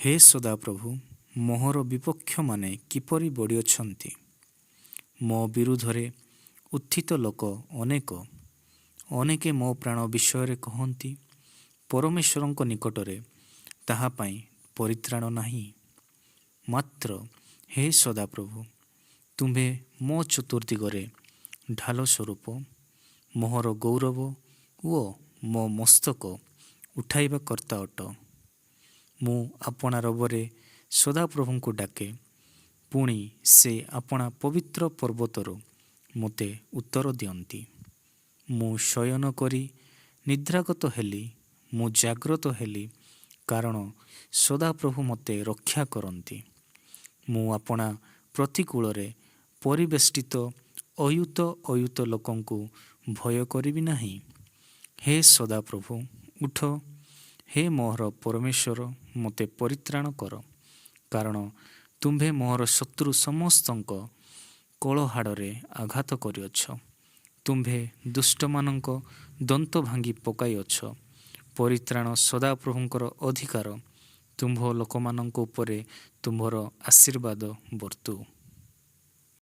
ହେ ସଦାପ୍ରଭୁ, ମୋହର ବିପକ୍ଷମାନେ କିପରି ବଢ଼ିଅଛନ୍ତି। ମୋ ବିରୁଦ୍ଧରେ ଉତ୍ଥିତ ଲୋକ ଅନେକେ ମୋ ପ୍ରାଣ ବିଷୟରେ କହନ୍ତି, ପରମେଶ୍ୱରଙ୍କ ନିକଟରେ ତାହା ପାଇଁ ପରିତ୍ରାଣ ନାହିଁ। ମାତ୍ର ହେ ସଦାପ୍ରଭୁ, ତୁମ୍ଭେ ମୋ ଚତୁର୍ଦିଗରେ ଢାଲ ସ୍ୱରୂପ, ମୋହର ଗୌରବ ଓ ମୋ ମସ୍ତକ ଉଠାଇବା କର୍ତ୍ତା ଅଟ। ମୁଁ ଆପଣା ରବରେ ସଦାପ୍ରଭୁଙ୍କୁ ଡାକେ, ପୁଣି ସେ ଆପଣା ପବିତ୍ର ପର୍ବତରୁ ମୋତେ ଉତ୍ତର ଦିଅନ୍ତି। ମୁଁ ଶୟନ କରି ନିଦ୍ରାଗତ ହେଲି, ମୁଁ ଜାଗ୍ରତ ହେଲି, କାରଣ ସଦାପ୍ରଭୁ ମୋତେ ରକ୍ଷା କରନ୍ତି। ମୁଁ ଆପଣା ପ୍ରତିକୂଳରେ ପରିବେଷ୍ଟିତ ଅୟୁତ ଲୋକଙ୍କୁ ଭୟ କରିବି ନାହିଁ। ହେ ସଦାପ୍ରଭୁ, ଉଠ, ହେ ମୋହର ପରମେଶ୍ୱର, ମୋତେ ପରିତ୍ରାଣ କର, କାରଣ ତୁମ୍ଭେ ମୋହର ଶତ୍ରୁ ସମସ୍ତଙ୍କ କଳହାଡ଼ରେ ଆଘାତ କରିଅଛ। ତୁମ୍ଭେ ଦୁଷ୍ଟମାନଙ୍କ ଦନ୍ତ ଭାଙ୍ଗି ପକାଇଅଛ। ପରିତ୍ରାଣ ସଦାପ୍ରଭୁଙ୍କର ଅଧିକାର। ତୁମ୍ଭ ଲୋକମାନଙ୍କ ଉପରେ ତୁମ୍ଭର ଆଶୀର୍ବାଦ ବର୍ତ୍ତୁ।